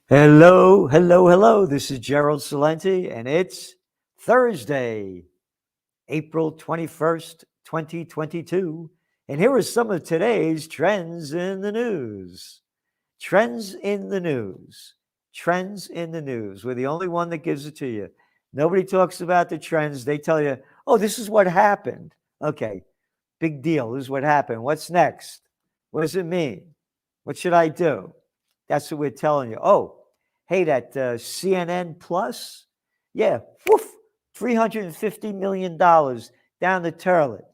Hello, hello, hello. This is Gerald Salenti, and it's Thursday, April 21st, 2022. And here are some of today's trends in the news. Trends in the news. Trends in the news. We're the only one that gives it to you. Nobody talks about the trends. They tell you, oh, this is what happened. Okay, big deal. This is what happened. What's next? What does it mean? What should I do? That's what we're telling you. Oh, hey, that CNN Plus, yeah, woof, $350 million down the toilet.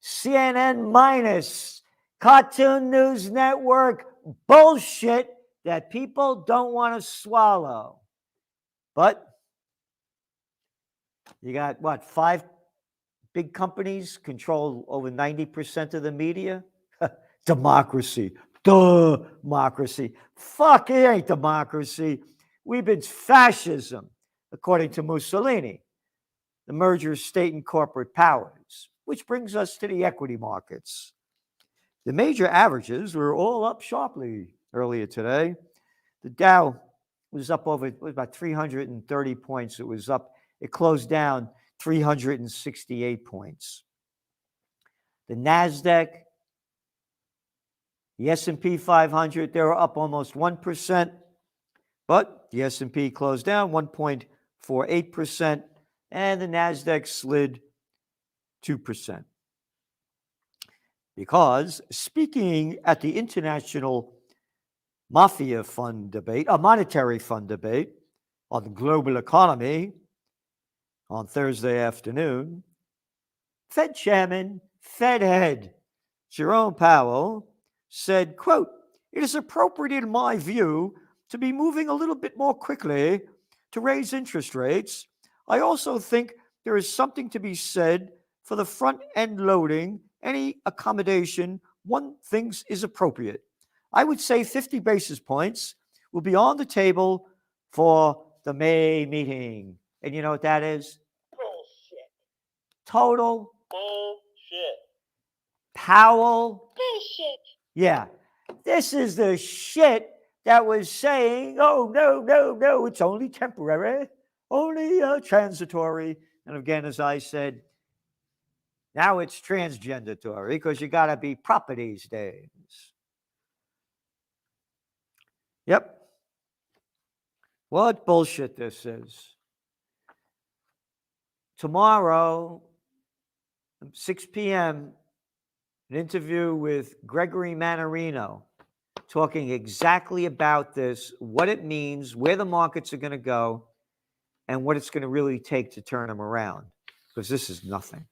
CNN minus, Cartoon News Network, bullshit that people don't want to swallow. But you got what, five big companies control over 90% of the media? Democracy. Democracy. Fuck, it ain't democracy. We've been fascism, according to Mussolini, the merger of state and corporate powers, which brings us to the equity markets. The major averages were all up sharply earlier today. The Dow was up about 330 points. It closed down 368 points. The NASDAQ, the S&P 500, they were up almost 1%, but the S&P closed down 1.48%, and the NASDAQ slid 2%. Because speaking at the International Monetary Fund debate on the global economy on Thursday afternoon, Fed Chairman, Fed Head Jerome Powell said, quote, "It is appropriate in my view to be moving a little bit more quickly to raise interest rates. I also think there is something to be said for the front-end loading any accommodation one thinks is appropriate. I would say 50 basis points will be on the table for the May meeting." And you know what that is? Bullshit. Total Bullshit. Powell. Bullshit. Yeah, this is the shit that was saying, oh, no, it's only temporary, only transitory. And again, as I said, now it's transgendatory because you got to be proper these days. Yep. What bullshit this is. Tomorrow, 6 p.m., an interview with Gregory Mannarino talking exactly about this, what it means, where the markets are going to go, and what it's going to really take to turn them around, because this is nothing.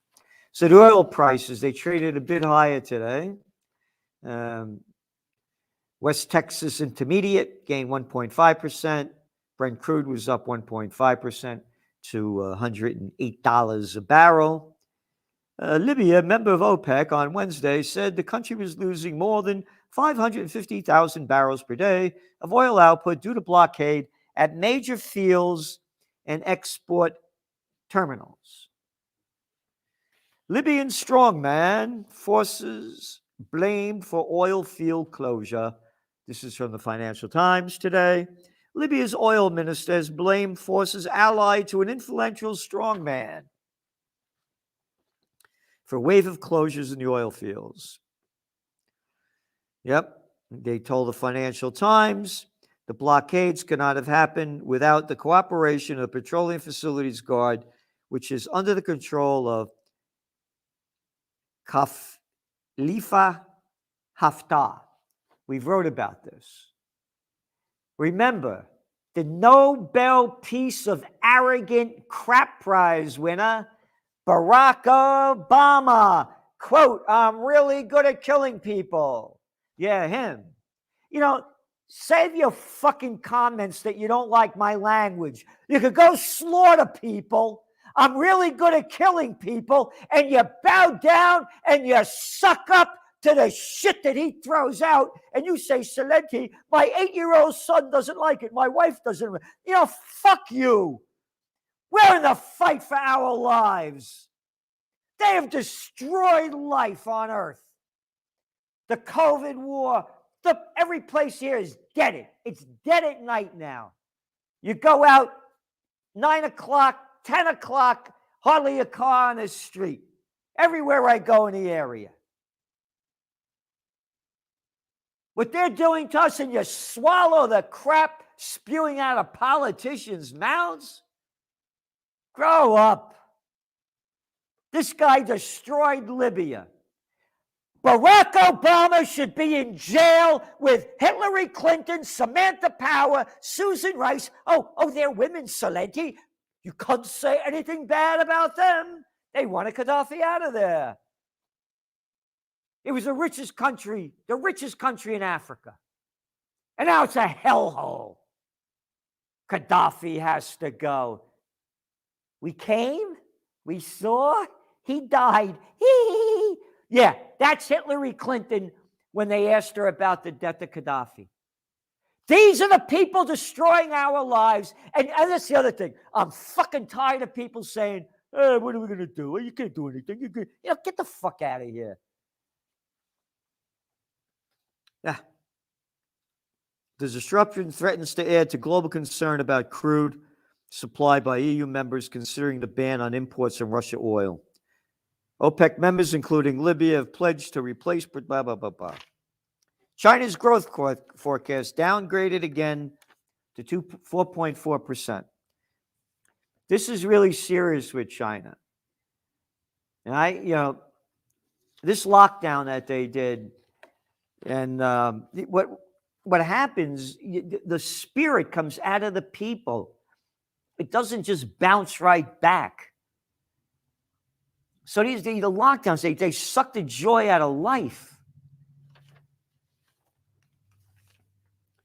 So the oil prices, they traded a bit higher today. West Texas Intermediate gained 1.5%. Brent crude was up 1.5% to $108 a barrel. Libya, member of OPEC, on Wednesday said the country was losing more than 550,000 barrels per day of oil output due to blockade at major fields and export terminals. Libyan strongman forces blamed for oil field closure. This is from the Financial Times today. Libya's oil minister has blamed forces allied to an influential strongman for a wave of closures in the oil fields. Yep, they told the Financial Times the blockades could not have happened without the cooperation of the Petroleum Facilities Guard, which is under the control of Khalifa Haftar. We've wrote about this. Remember, the Nobel Peace of Arrogant Crap Prize winner, Barack Obama, quote, "I'm really good at killing people." Yeah, him. You know, save your fucking comments that you don't like my language. You could go slaughter people. I'm really good at killing people, and you bow down and you suck up to the shit that he throws out, and you say, Salenti, my 8-year-old son doesn't like it. My wife doesn't. You know, fuck you. We're in the fight for our lives. They have destroyed life on Earth. The COVID war, Every place here is dead. It's dead at night now. You go out 9 o'clock, 10 o'clock, hardly a car on the street. Everywhere I go in the area. What they're doing to us, and you swallow the crap spewing out of politicians' mouths? Grow up. This guy destroyed Libya. Barack Obama should be in jail with Hillary Clinton, Samantha Power, Susan Rice. Oh, they're women, Salenti. You can't say anything bad about them. They wanted Gaddafi out of there. It was the richest country in Africa. And now it's a hellhole. Gaddafi has to go. We came, we saw, he died. Yeah, that's Hillary Clinton when they asked her about the death of Gaddafi. These are the people destroying our lives. And that's the other thing. I'm fucking tired of people saying, hey, what are we going to do? Well, you can't do anything. Get the fuck out of here. Yeah. The disruption threatens to add to global concern about crude supply by EU members considering the ban on imports of Russian oil. OPEC members, including Libya, have pledged to replace blah, blah, blah, blah. China's growth forecast downgraded again to 4.4%. This is really serious with China. And this lockdown that they did, and what happens, the spirit comes out of the people. It doesn't just bounce right back. So the lockdowns, they suck the joy out of life.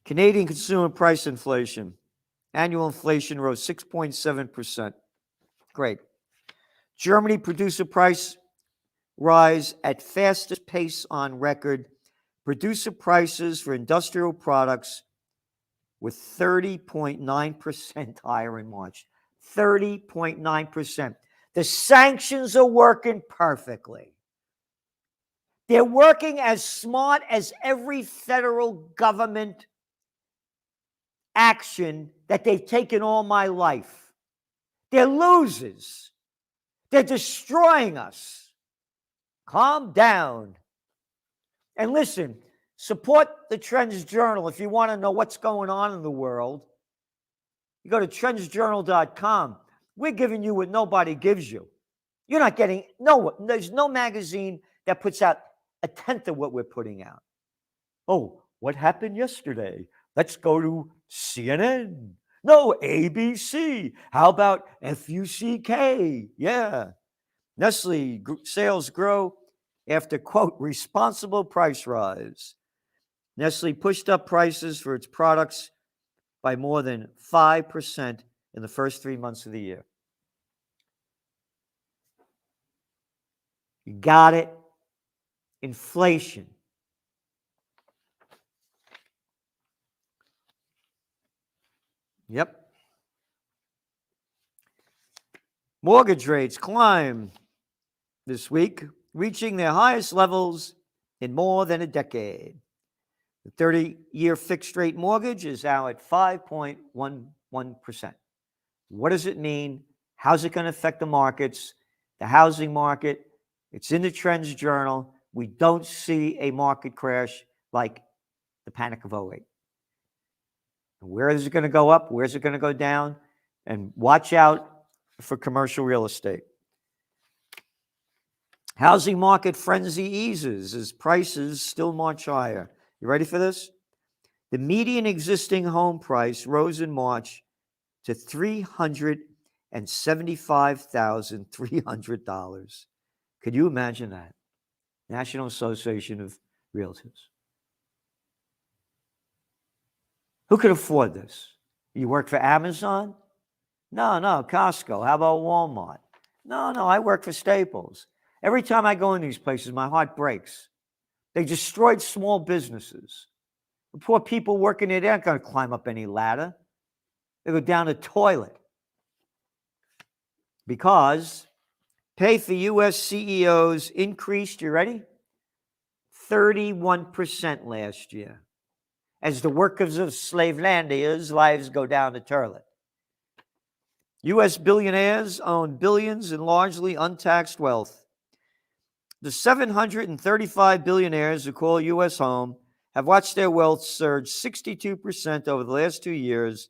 Canadian consumer price inflation. Annual inflation rose 6.7%. Great. Germany producer price rise at fastest pace on record. Producer prices for industrial products were 30.9% higher in March. 30.9%. The sanctions are working perfectly. They're working as smart as every federal government action that they've taken all my life. They're losers. They're destroying us. Calm down. And listen, support the Trends Journal if you want to know what's going on in the world. You go to trendsjournal.com. We're giving you what nobody gives you. You're not getting, there's no magazine that puts out a tenth of what we're putting out. Oh, what happened yesterday? Let's go to CNN. No, ABC. How about FUCK? Yeah. Nestle sales grow after, quote, responsible price rise. Nestle pushed up prices for its products by more than 5% in the first 3 months of the year. You got it? Inflation. Yep. Mortgage rates climb this week, reaching their highest levels in more than a decade. The 30-year fixed-rate mortgage is now at 5.11%. What does it mean? How's it going to affect the markets? The housing market? It's in the Trends Journal. We don't see a market crash like the panic of 08. Where is it going to go up? Where is it going to go down? And watch out for commercial real estate. Housing market frenzy eases as prices still march higher. You ready for this? The median existing home price rose in March to $375,300. Could you imagine that? National Association of Realtors. Who could afford this? You work for Amazon? No, Costco. How about Walmart? No, I work for Staples. Every time I go in these places, my heart breaks. They destroyed small businesses. The poor people working there, they aren't going to climb up any ladder. They go down the toilet. Because pay for U.S. CEOs increased, you ready? 31% last year. as the workers of Slavelandia's lives go down the toilet. U.S. billionaires own billions in largely untaxed wealth. The 735 billionaires who call U.S. home have watched their wealth surge 62% over the last 2 years,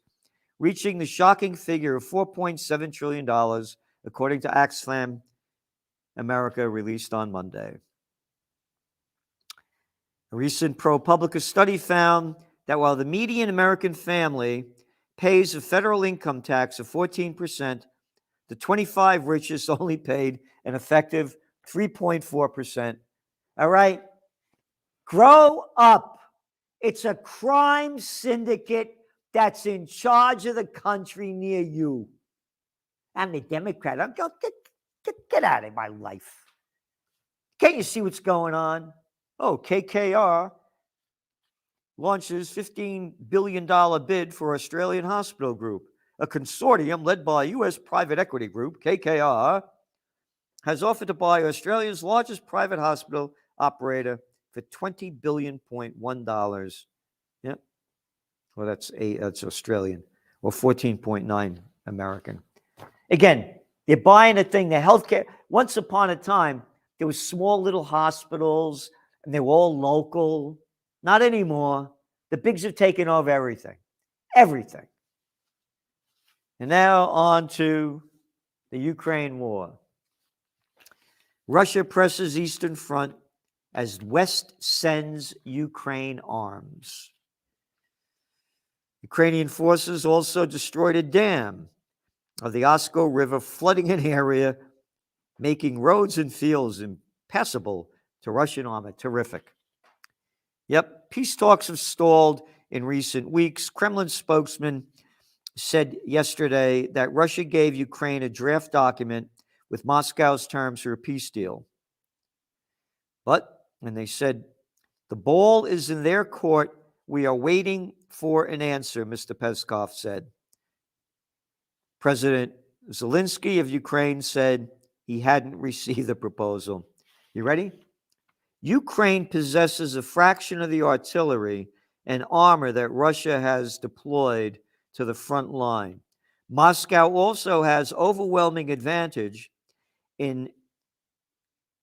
reaching the shocking figure of $4.7 trillion, according to Oxfam America, released on Monday. A recent ProPublica study found that while the median American family pays a federal income tax of 14%, the 25 richest only paid an effective 3.4%. All right? Grow up. It's a crime syndicate that's in charge of the country near you. I'm the Democrat. Get out of my life. Can't you see what's going on? Oh, KKR launches $15 billion bid for Australian Hospital Group. A consortium led by U.S. private equity group, KKR, has offered to buy Australia's largest private hospital operator for $20 billion. Yep. Well, that's Australian, or 14.9 American. Again, they're buying a thing, the healthcare. Once upon a time, there were small little hospitals, and they were all local. Not anymore. The bigs have taken over everything. Everything. And now on to the Ukraine war. Russia presses Eastern Front as West sends Ukraine arms. Ukrainian forces also destroyed a dam of the Osko River, flooding an area, making roads and fields impassable to Russian army. Terrific. Yep, peace talks have stalled in recent weeks. Kremlin spokesman said yesterday that Russia gave Ukraine a draft document with Moscow's terms for a peace deal. And they said, the ball is in their court. We are waiting for an answer, Mr. Peskov said. President Zelensky of Ukraine said he hadn't received the proposal. You ready? Ukraine possesses a fraction of the artillery and armor that Russia has deployed to the front line. Moscow also has overwhelming advantage in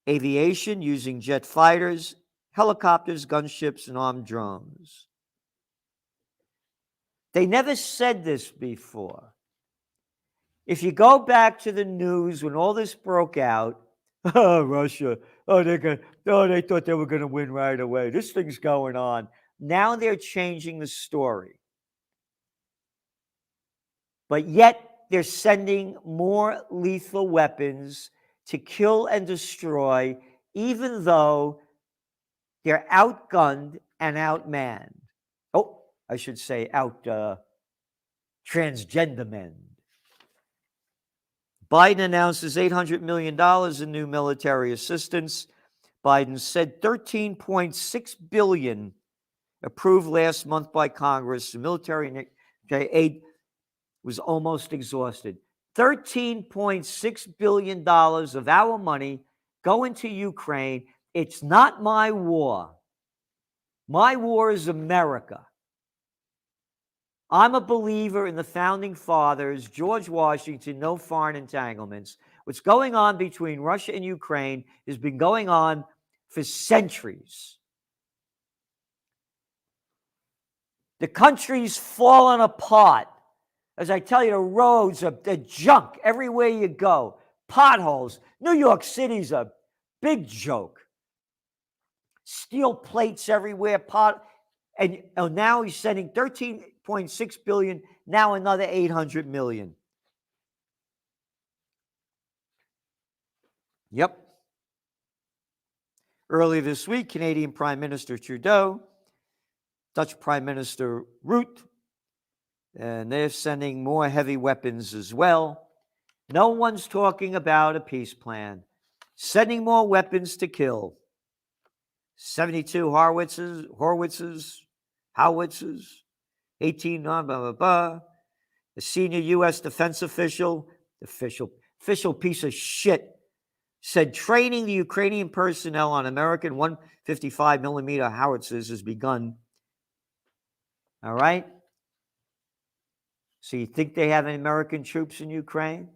aviation using jet fighters, helicopters, gunships, and armed drones. They never said this before. If you go back to the news when all this broke out, Russia, they thought they were going to win right away. This thing's going on. Now they're changing the story. But yet they're sending more lethal weapons to kill and destroy, even though they're outgunned and outmanned. Oh, I should say transgender men. Biden announces $800 million in new military assistance. Biden said $13.6 billion approved last month by Congress. The military aid was almost exhausted. $13.6 billion of our money going to Ukraine. It's not my war. My war is America. I'm a believer in the founding fathers, George Washington, no foreign entanglements. What's going on between Russia and Ukraine has been going on for centuries. The country's fallen apart. As I tell you, the roads are junk everywhere you go. Potholes. New York City's a big joke. Steel plates everywhere. And now he's sending $13.6 billion, now another $800 million. Yep. Earlier this week, Canadian Prime Minister Trudeau, Dutch Prime Minister Rutte, and they're sending more heavy weapons as well. No one's talking about a peace plan. Sending more weapons to kill. 72 howitzers, 18, blah, blah, blah. A senior U.S. defense official piece of shit, said training the Ukrainian personnel on American 155 millimeter howitzers has begun. All right? So you think they have American troops in Ukraine?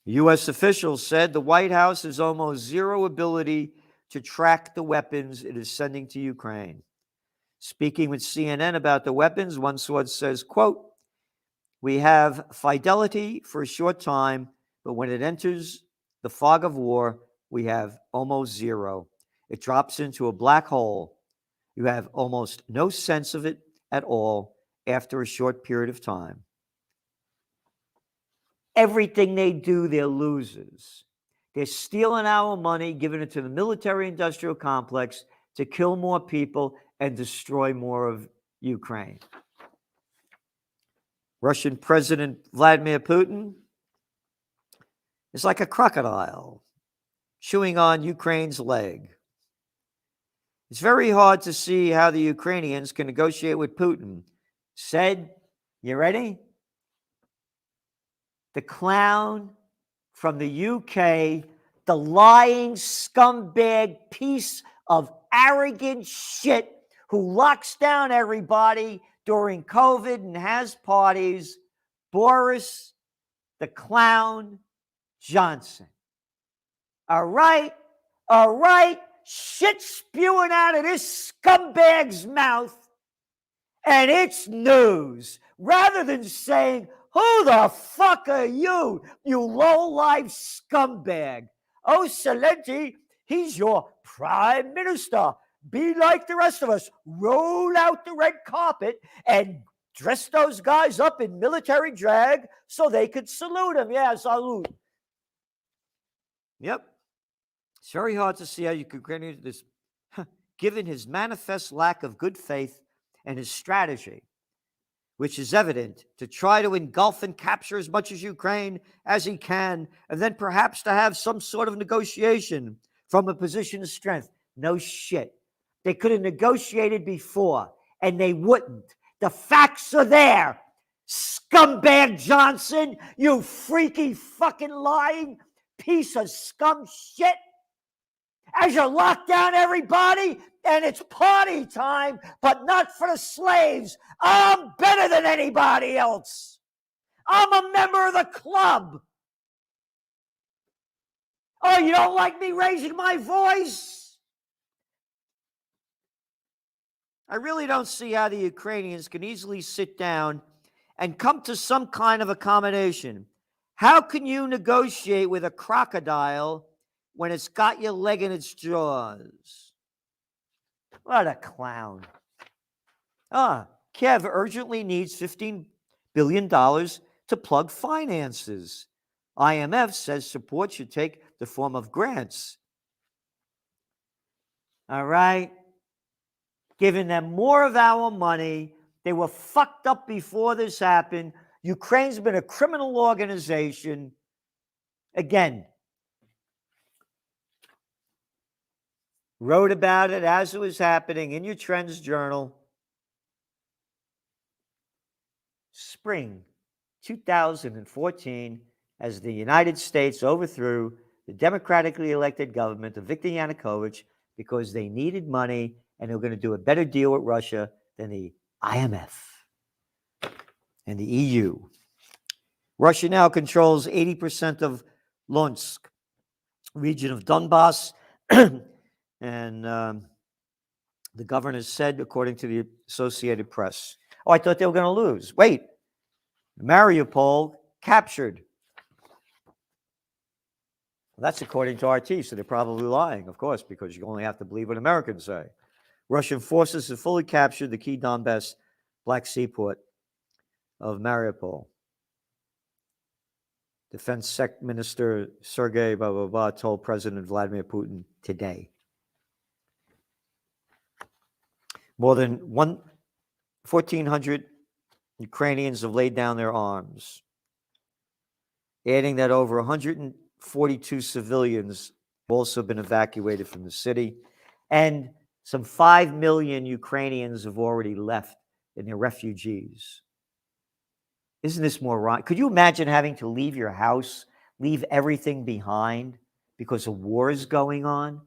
U.S. officials said the White House has almost zero ability to track the weapons it is sending to Ukraine. Speaking with CNN about the weapons, one source says, quote, "We have fidelity for a short time, but when it enters the fog of war, we have almost zero. It drops into a black hole. You have almost no sense of it at all after a short period of time." Everything they do, they're losers. They're stealing our money, giving it to the military-industrial complex to kill more people and destroy more of Ukraine. Russian President Vladimir Putin is like a crocodile chewing on Ukraine's leg. It's very hard to see how the Ukrainians can negotiate with Putin, said, you ready? The clown from the UK, the lying scumbag piece of arrogant shit who locks down everybody during COVID and has parties, Boris the Clown Johnson. All right, shit spewing out of this scumbag's mouth, and it's news. Rather than saying, who the fuck are you, you low-life scumbag? Oh, Celente, he's your prime minister. Be like the rest of us. Roll out the red carpet and dress those guys up in military drag so they could salute him. Yeah, salute. Yep. It's very hard to see how you could create this, given his manifest lack of good faith and his strategy, which is evident, to try to engulf and capture as much as Ukraine as he can, and then perhaps to have some sort of negotiation from a position of strength. No shit. They could have negotiated before, and they wouldn't. The facts are there. Scumbag Johnson, you freaky fucking lying piece of scum shit. As you lock down everybody and it's party time, but not for the slaves. I'm better than anybody else. I'm a member of the club. Oh, you don't like me raising my voice? I really don't see how the Ukrainians can easily sit down and come to some kind of accommodation. How can you negotiate with a crocodile when it's got your leg in its jaws? What a clown. Kiev urgently needs $15 billion to plug finances. IMF says support should take the form of grants. All right? Giving them more of our money. They were fucked up before this happened. Ukraine's been a criminal organization. Again, wrote about it as it was happening in your Trends Journal. Spring 2014, as the United States overthrew the democratically elected government of Viktor Yanukovych because they needed money and they were going to do a better deal with Russia than the IMF and the EU. Russia now controls 80% of Luhansk, region of Donbass, and the governor said, according to the Associated Press, oh, I thought they were going to lose. Wait, Mariupol captured. Well, that's according to RT, so they're probably lying, of course, because you only have to believe what Americans say. Russian forces have fully captured the key Donbass Black Sea port of Mariupol. Defense Minister Sergei told President Vladimir Putin today. More than 1,400 Ukrainians have laid down their arms, adding that over 142 civilians have also been evacuated from the city, and some 5 million Ukrainians have already left, and they're refugees. Isn't this more right? Could you imagine having to leave your house, leave everything behind because a war is going on?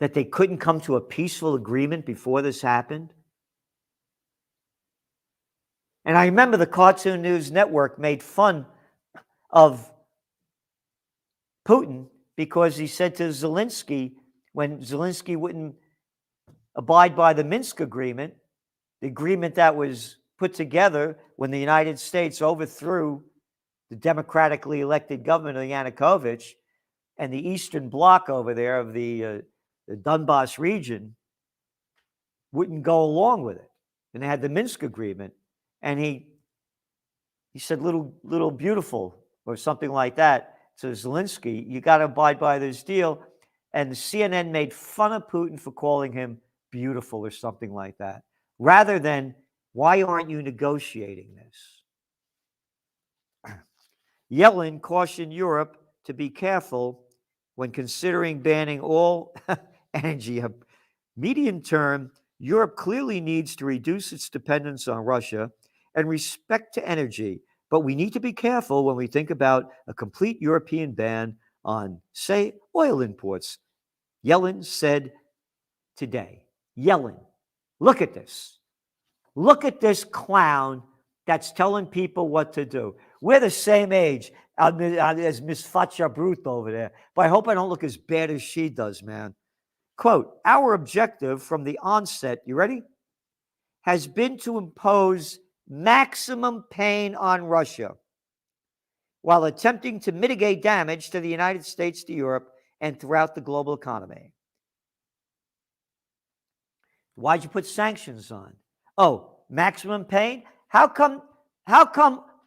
that they couldn't come to a peaceful agreement before this happened? And I remember the Cartoon News Network made fun of Putin because he said to Zelensky, when Zelensky wouldn't abide by the Minsk agreement, the agreement that was put together when the United States overthrew the democratically elected government of Yanukovych, and the Eastern Bloc over there of the Donbass region wouldn't go along with it. And they had the Minsk agreement. And he said, little beautiful, or something like that, to Zelensky, you got to abide by this deal. And the CNN made fun of Putin for calling him beautiful or something like that, rather than, why aren't you negotiating this? Yellen cautioned Europe to be careful when considering banning all energy. Medium term, Europe clearly needs to reduce its dependence on Russia and respect to energy, but we need to be careful when we think about a complete European ban on, say, oil imports, Yellen said today. Yellen, look at this. Look at this clown that's telling people what to do. We're the same age as Miss Facha Brut over there, but I hope I don't look as bad as she does, man. Quote, our objective from the onset, you ready? Has been to impose maximum pain on Russia while attempting to mitigate damage to the United States, to Europe, and throughout the global economy. Why'd you put sanctions on? Oh, maximum pain? How come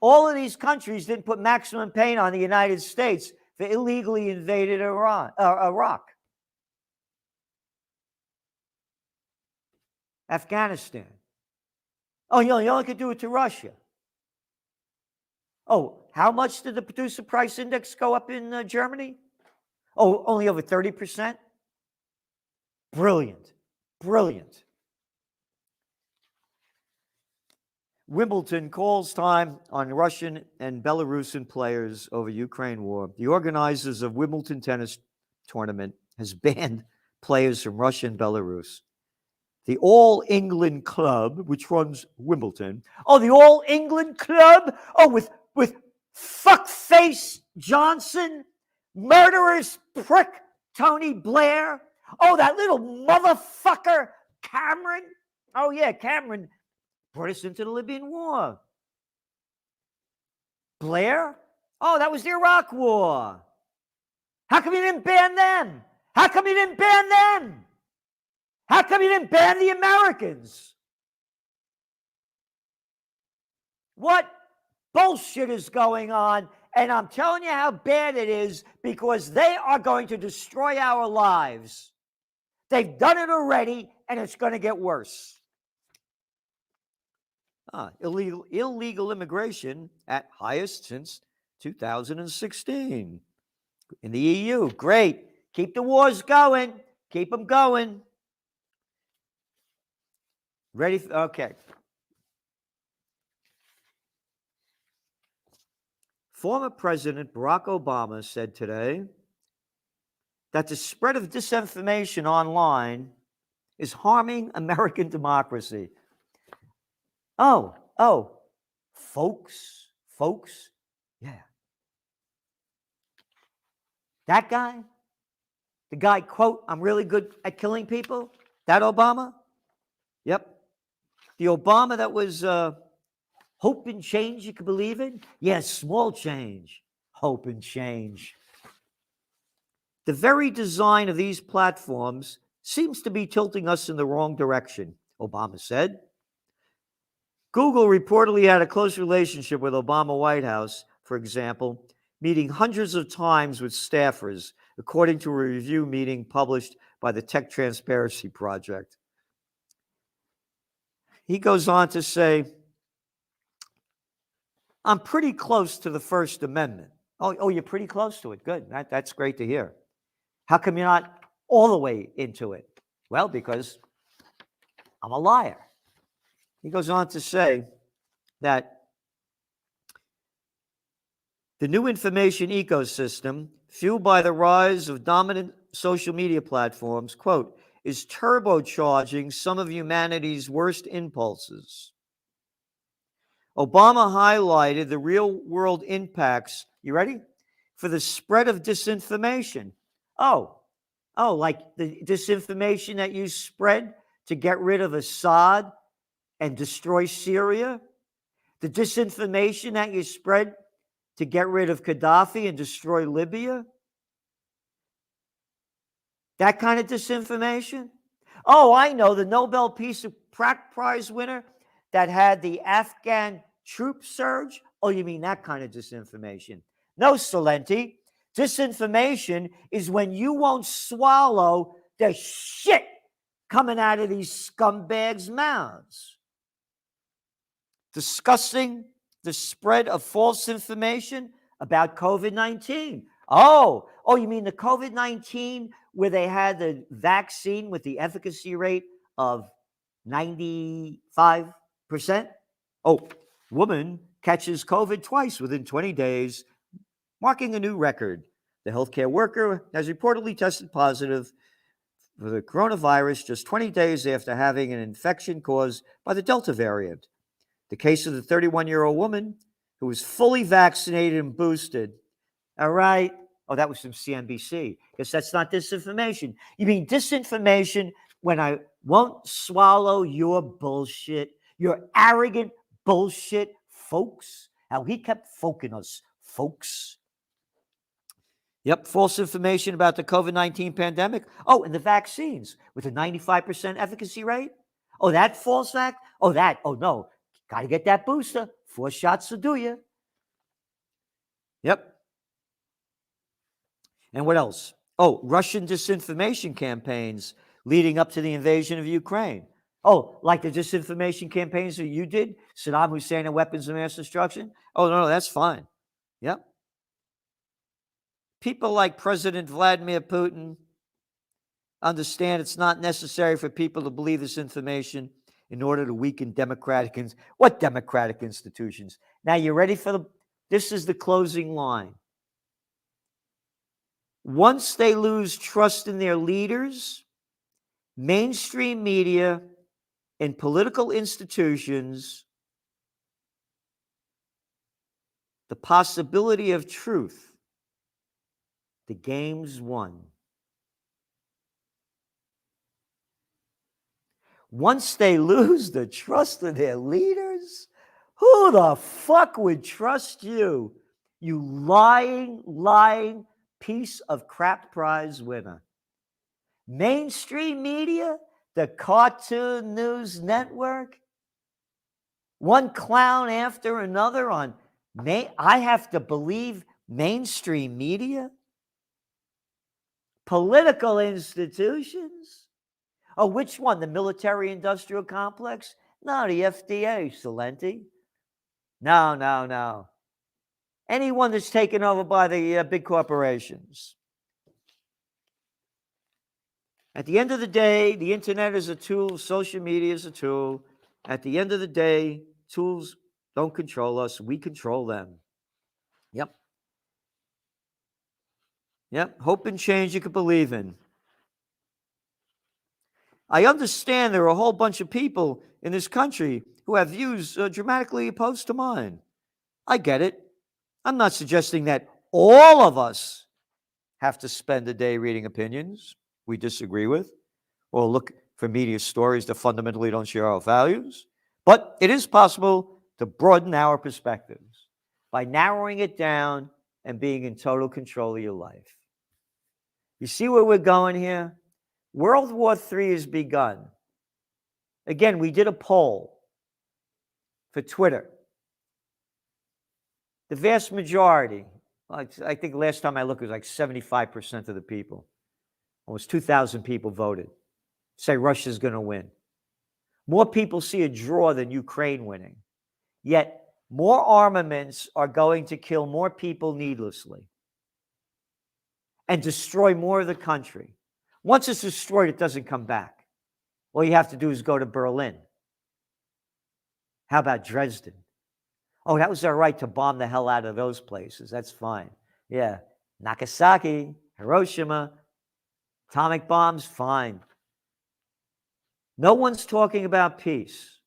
all of these countries didn't put maximum pain on the United States for illegally invaded Iraq? Afghanistan. Oh, you only could do it to Russia. Oh, how much did the producer price index go up in Germany? Oh, only over 30%? Brilliant. Brilliant. Wimbledon calls time on Russian and Belarusian players over Ukraine war. The organizers of Wimbledon tennis tournament has banned players from Russia and Belarus. The All England Club, which runs Wimbledon. Oh, the All England Club? Oh, with fuckface Johnson, murderous prick Tony Blair. Oh, that little motherfucker Cameron. Oh, yeah, Cameron brought us into the Libyan war. Blair? Oh, that was the Iraq war. How come you didn't ban them? How come you didn't ban them? How come you didn't ban the Americans? What bullshit is going on? And I'm telling you how bad it is, because they are going to destroy our lives. They've done it already, and it's going to get worse. Illegal immigration at highest since 2016 in the EU. Great. Keep the wars going. Keep them going. Ready? Okay. Former President Barack Obama said today that the spread of disinformation online is harming American democracy. Oh, folks, yeah. That guy, the guy, quote, I'm really good at killing people, that Obama? Yep. The Obama that was hope and change, you can believe it? Yes, small change, hope and change. The very design of these platforms seems to be tilting us in the wrong direction, Obama said. Google reportedly had a close relationship with Obama White House, for example, meeting hundreds of times with staffers, according to a review meeting published by the Tech Transparency Project. He goes on to say, I'm pretty close to the First Amendment. Oh, you're pretty close to it. Good. That's great to hear. How come you're not all the way into it? Well, because I'm a liar. He goes on to say that the new information ecosystem, fueled by the rise of dominant social media platforms, quote, is turbocharging some of humanity's worst impulses. Obama highlighted the real-world impacts, you ready? For the spread of disinformation. Oh, like the disinformation that you spread to get rid of Assad and destroy Syria? The disinformation that you spread to get rid of Gaddafi and destroy Libya? That kind of disinformation? Oh, I know, the Nobel Peace Prize winner that had the Afghan troop surge. Oh, you mean that kind of disinformation? No, Salenti. Disinformation is when you won't swallow the shit coming out of these scumbags' mouths. Discussing the spread of false information about COVID-19. Oh, you mean the COVID-19 where they had the vaccine with the efficacy rate of 95%? Oh, woman catches COVID twice within 20 days, marking a new record. The healthcare worker has reportedly tested positive for the coronavirus just 20 days after having an infection caused by the Delta variant. The case of the 31-year-old woman who was fully vaccinated and boosted. All right. Oh, that was from CNBC. Guess that's not disinformation. You mean disinformation when I won't swallow your bullshit, your arrogant bullshit, folks? How he kept folking us, folks. Yep, false information about the COVID-19 pandemic. Oh, and the vaccines with a 95% efficacy rate. Oh, that false fact? Oh, no. Got to get that booster. 4 shots will do you. Yep. And what else? Oh, Russian disinformation campaigns leading up to the invasion of Ukraine. Oh, like the disinformation campaigns that you did? Saddam Hussein and weapons of mass destruction? Oh, no, that's fine. Yep. People like President Vladimir Putin understand it's not necessary for people to believe this information in order to weaken what democratic institutions? Now, you ready for this is the closing line. Once they lose trust in their leaders, mainstream media, and political institutions, the possibility of truth, the game's won. Once they lose the trust of their leaders, who the fuck would trust you? You lying piece of crap prize winner. Mainstream media, the Cartoon News Network, one clown after another on I have to believe mainstream media? Political institutions? Oh, which one? The military-industrial complex? No, the FDA, Salenti. No. Anyone that's taken over by the big corporations. At the end of the day, the internet is a tool, social media is a tool. At the end of the day, tools don't control us, we control them. Yep. Hope and change you can believe in. I understand there are a whole bunch of people in this country who have views dramatically opposed to mine. I get it. I'm not suggesting that all of us have to spend a day reading opinions we disagree with or look for media stories that fundamentally don't share our values. But it is possible to broaden our perspectives by narrowing it down and being in total control of your life. You see where we're going here? World War III has begun. Again, we did a poll for Twitter. The vast majority, I think last time I looked, it was like 75% of the people, almost 2,000 people voted, say Russia's going to win. More people see a draw than Ukraine winning. Yet, more armaments are going to kill more people needlessly and destroy more of the country. Once it's destroyed, it doesn't come back. All you have to do is go to Berlin. How about Dresden? Oh, that was our right to bomb the hell out of those places. That's fine. Yeah. Nagasaki, Hiroshima. Atomic bombs, fine. No one's talking about peace.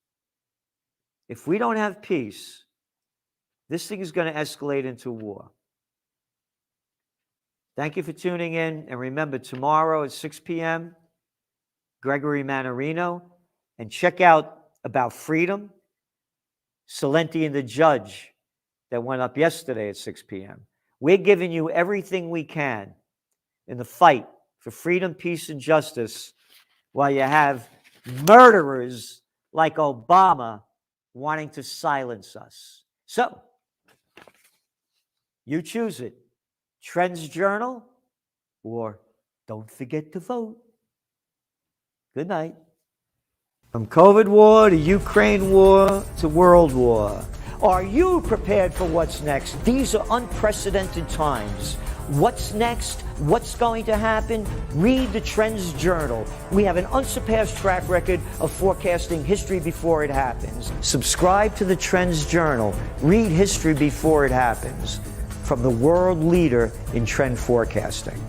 If we don't have peace, this thing is going to escalate into war. Thank you for tuning in. And remember, tomorrow at 6 p.m., Gregory Mannarino. And check out About Freedom, Salenti and the Judge, that went up yesterday at 6 p.m. We're giving you everything we can in the fight for freedom, peace, and justice while you have murderers like Obama wanting to silence us. So, you choose it. Trends Journal or don't forget to vote. Good night. From COVID war to Ukraine war to world war. Are you prepared for what's next? These are unprecedented times. What's next? What's going to happen? Read the Trends Journal. We have an unsurpassed track record of forecasting history before it happens. Subscribe to the Trends Journal. Read history before it happens. From the world leader in trend forecasting.